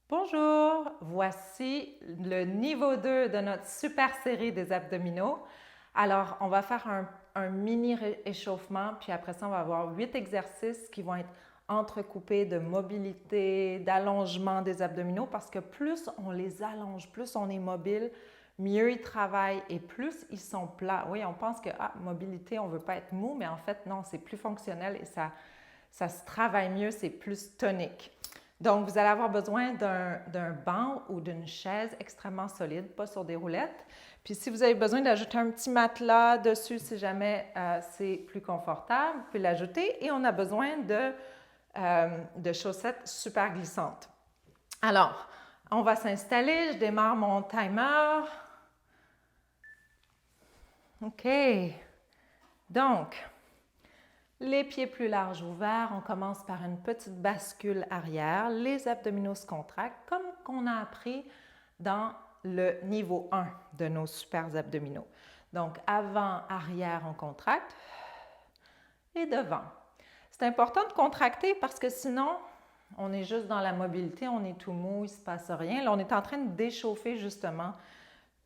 Bonjour, voici le niveau 2 de notre super série des abdominaux. Alors, on va faire un mini échauffement, puis après ça, on va avoir 8 exercices qui vont être entrecoupés de mobilité, d'allongement des abdominaux, parce que plus on les allonge, plus on est mobile, mieux ils travaillent et plus ils sont plats. Oui, on pense que, mobilité, on ne veut pas être mou, mais en fait, non, c'est plus fonctionnel et ça se travaille mieux, c'est plus tonique. Donc, vous allez avoir besoin d'un banc ou d'une chaise extrêmement solide, pas sur des roulettes. Puis, si vous avez besoin d'ajouter un petit matelas dessus, si jamais c'est plus confortable, vous pouvez l'ajouter. Et on a besoin de chaussettes super glissantes. Alors, on va s'installer. Je démarre mon timer. OK. Donc, les pieds plus larges ouverts, on commence par une petite bascule arrière. Les abdominaux se contractent comme qu'on a appris dans le niveau 1 de nos super abdominaux. Donc, avant, arrière, on contracte et devant. C'est important de contracter parce que sinon, on est juste dans la mobilité, on est tout mou, il ne se passe rien. Là, on est en train de d'échauffer justement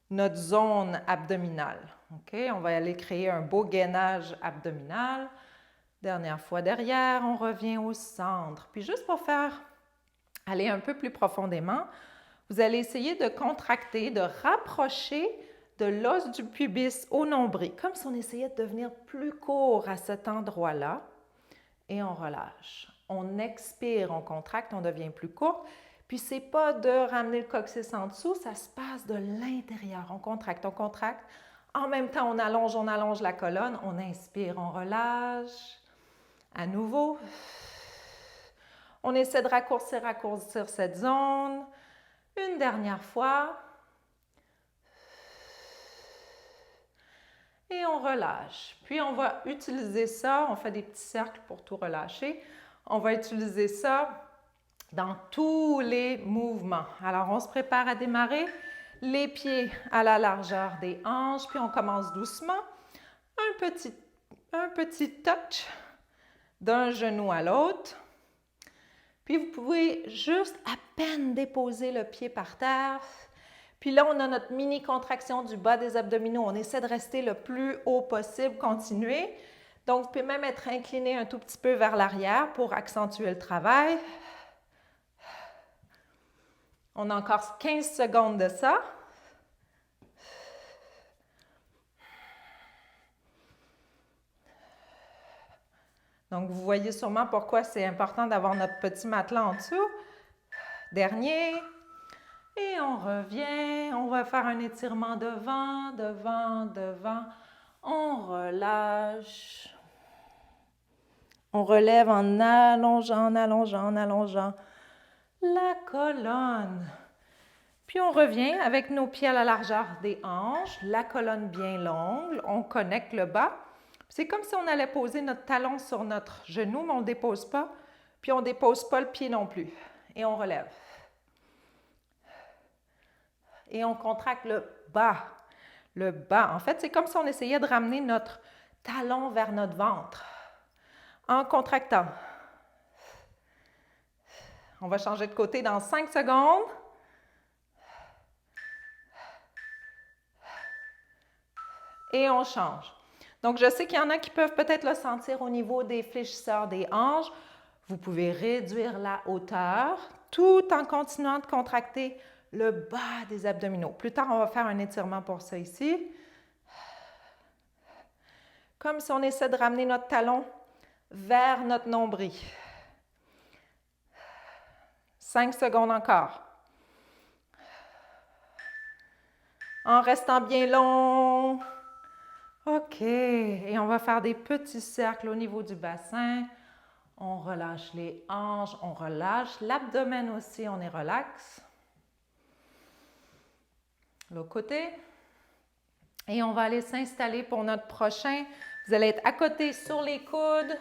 notre zone abdominale. OK? On va aller créer un beau gainage abdominal. Dernière fois derrière, on revient au centre. Puis juste pour faire aller un peu plus profondément, vous allez essayer de contracter, de rapprocher de l'os du pubis au nombril, comme si on essayait de devenir plus court à cet endroit-là. Et on relâche. On expire, on contracte, on devient plus court. Puis c'est pas de ramener le coccyx en dessous, ça se passe de l'intérieur. On contracte, on contracte. En même temps, on allonge la colonne. On inspire, on relâche. À nouveau, on essaie de raccourcir cette zone. Une dernière fois. Et on relâche. Puis on va utiliser ça, on fait des petits cercles pour tout relâcher. On va utiliser ça dans tous les mouvements. Alors on se prépare à démarrer. Les pieds à la largeur des hanches, puis on commence doucement. Un petit touch d'un genou à l'autre. Puis vous pouvez juste à peine déposer le pied par terre. Puis là, on a notre mini contraction du bas des abdominaux. On essaie de rester le plus haut possible, continuer. Donc, vous pouvez même être incliné un tout petit peu vers l'arrière pour accentuer le travail. On a encore 15 secondes de ça. Donc, vous voyez sûrement pourquoi c'est important d'avoir notre petit matelas en dessous. Dernier. Et on revient. On va faire un étirement devant, devant, devant. On relâche. On relève en allongeant, en allongeant, en allongeant la colonne. Puis on revient avec nos pieds à la largeur des hanches, la colonne bien longue. On connecte le bas. C'est comme si on allait poser notre talon sur notre genou, mais on ne dépose pas. Puis on ne dépose pas le pied non plus. Et on relève. Et on contracte le bas. Le bas. En fait, c'est comme si on essayait de ramener notre talon vers notre ventre en contractant. On va changer de côté dans 5 secondes. Et on change. Donc, je sais qu'il y en a qui peuvent peut-être le sentir au niveau des fléchisseurs des hanches. Vous pouvez réduire la hauteur tout en continuant de contracter le bas des abdominaux. Plus tard, on va faire un étirement pour ça ici. Comme si on essaie de ramener notre talon vers notre nombril. 5 secondes encore. En restant bien long. OK. Et on va faire des petits cercles au niveau du bassin. On relâche les hanches, on relâche l'abdomen aussi, on est relax. L'autre côté. Et on va aller s'installer pour notre prochain. Vous allez être à côté sur les coudes.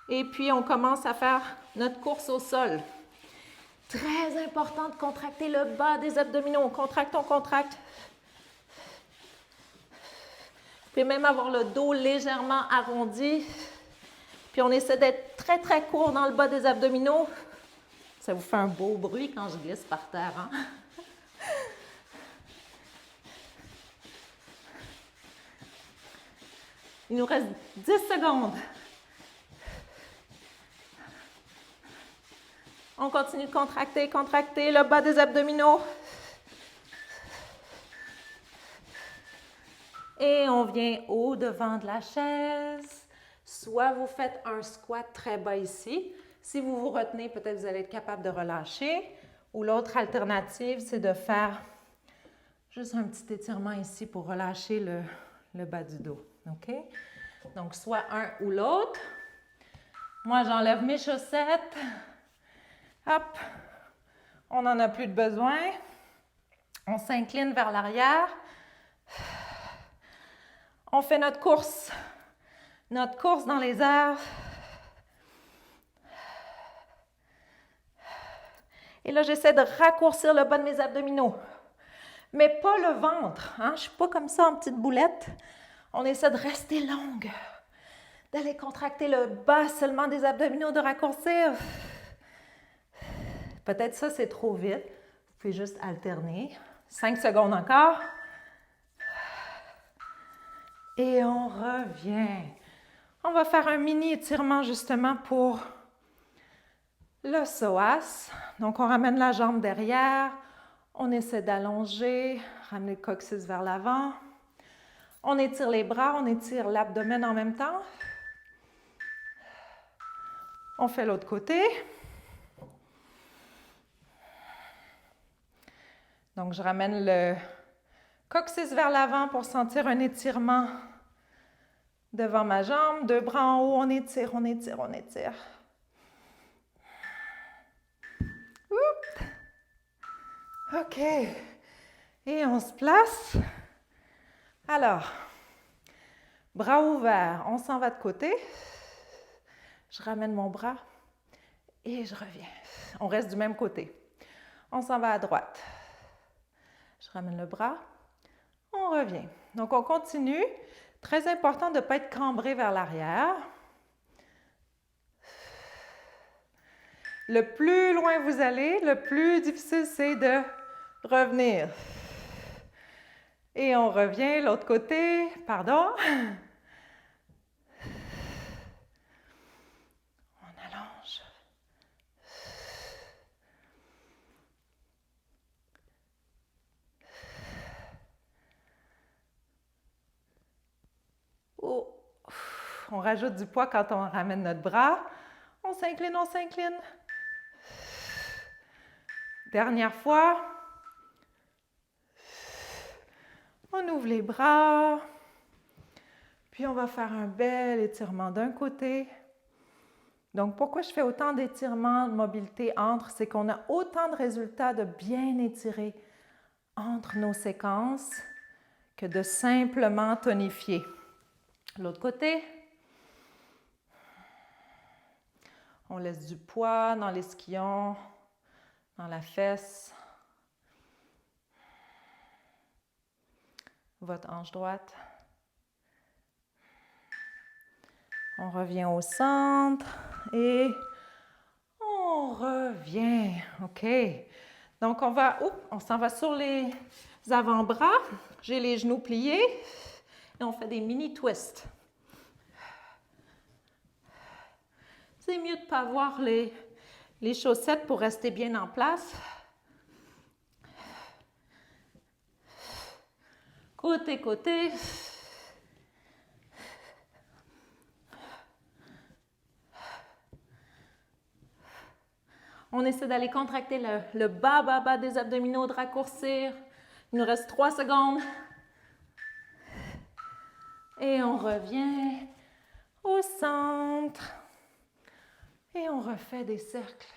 Et puis, on commence à faire notre course au sol. Très important de contracter le bas des abdominaux. On contracte, on contracte. Vous pouvez même avoir le dos légèrement arrondi. Puis on essaie d'être très, très court dans le bas des abdominaux. Ça vous fait un beau bruit quand je glisse par terre, hein? Il nous reste 10 secondes. On continue de contracter, contracter le bas des abdominaux. Et on vient au devant de la chaise. Soit vous faites un squat très bas ici. Si vous vous retenez, peut-être vous allez être capable de relâcher. Ou l'autre alternative, c'est de faire juste un petit étirement ici pour relâcher le bas du dos. OK? Donc, soit un ou l'autre. Moi, j'enlève mes chaussettes. Hop! On n'en a plus de besoin. On s'incline vers l'arrière. On fait notre course dans les airs. Et là, j'essaie de raccourcir le bas de mes abdominaux. Mais pas le ventre. Hein? Je ne suis pas comme ça en petite boulette. On essaie de rester longue. D'aller contracter le bas seulement des abdominaux, de raccourcir. Peut-être ça, c'est trop vite. Vous pouvez juste alterner. 5 secondes encore. Et on revient. On va faire un mini étirement justement pour le psoas. Donc, on ramène la jambe derrière. On essaie d'allonger, ramener le coccyx vers l'avant. On étire les bras, on étire l'abdomen en même temps. On fait l'autre côté. Donc, je ramène le coccyx vers l'avant pour sentir un étirement devant ma jambe. Deux bras en haut, on étire, on étire, on étire. Oups. OK. Et on se place. Alors, bras ouverts, on s'en va de côté. Je ramène mon bras et je reviens. On reste du même côté. On s'en va à droite. Je ramène le bras. On revient. Donc, on continue. Très important de ne pas être cambré vers l'arrière. Le plus loin vous allez, le plus difficile c'est de revenir. Et on revient l'autre côté. Pardon. On allonge. Oh. On rajoute du poids quand on ramène notre bras. On s'incline, on s'incline. Dernière fois. On ouvre les bras. Puis on va faire un bel étirement d'un côté. Donc, pourquoi je fais autant d'étirements, de mobilité entre, c'est qu'on a autant de résultats de bien étirer entre nos séquences que de simplement tonifier. L'autre côté. On laisse du poids dans l'ischion, dans la fesse. Votre hanche droite. On revient au centre et on revient. OK. Donc, on s'en va sur les avant-bras. J'ai les genoux pliés et on fait des mini twists. C'est mieux de ne pas avoir les chaussettes pour rester bien en place. Côté, côté. On essaie d'aller contracter le bas des abdominaux, de raccourcir. Il nous reste 3 secondes. Et on revient au centre. Et on refait des cercles.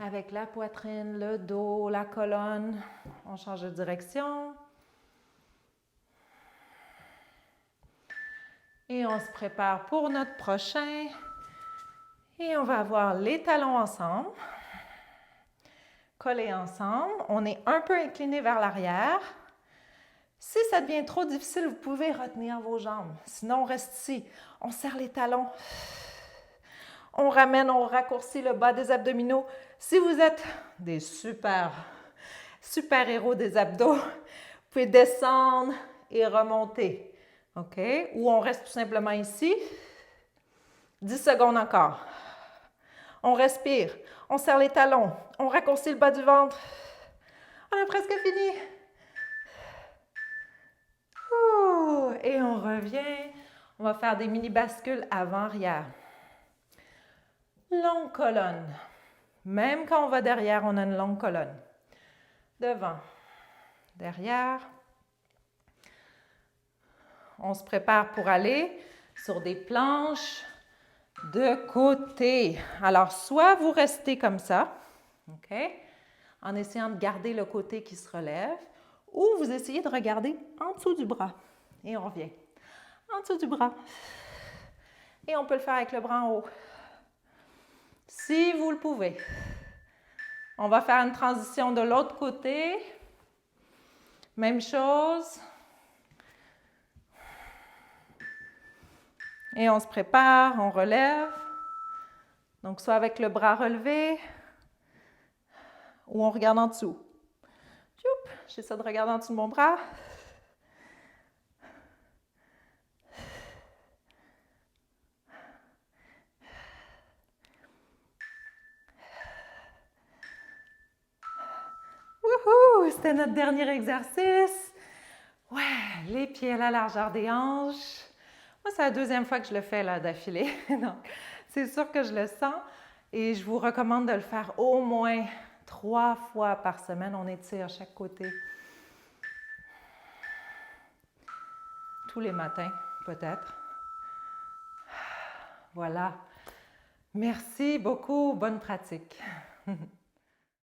Avec la poitrine, le dos, la colonne. On change de direction. Et on se prépare pour notre prochain. Et on va avoir les talons ensemble. Collés ensemble. On est un peu incliné vers l'arrière. Si ça devient trop difficile, vous pouvez retenir vos jambes. Sinon, on reste ici. On serre les talons. On ramène, on raccourcit le bas des abdominaux. Si vous êtes des super-héros des abdos, vous pouvez descendre et remonter. OK? Ou on reste tout simplement ici. 10 secondes encore. On respire. On serre les talons. On raccourcit le bas du ventre. On a presque fini. Et on revient. On va faire des mini bascules avant-arrière. Longue colonne. Même quand on va derrière, on a une longue colonne. Devant, derrière. On se prépare pour aller sur des planches de côté. Alors, soit vous restez comme ça, OK, en essayant de garder le côté qui se relève, ou vous essayez de regarder en dessous du bras. Et on revient. En dessous du bras. Et on peut le faire avec le bras en haut. Si vous le pouvez. On va faire une transition de l'autre côté. Même chose. Et on se prépare, on relève. Donc, soit avec le bras relevé, ou on regarde en dessous. J'essaie de regarder en dessous de mon bras. Wouhou! C'était notre dernier exercice. Ouais, les pieds à la largeur des hanches. Moi, c'est la deuxième fois que je le fais là d'affilée. Donc, c'est sûr que je le sens. Et je vous recommande de le faire au moins 3 fois par semaine. On étire chaque côté. Tous les matins, peut-être. Voilà. Merci beaucoup. Bonne pratique.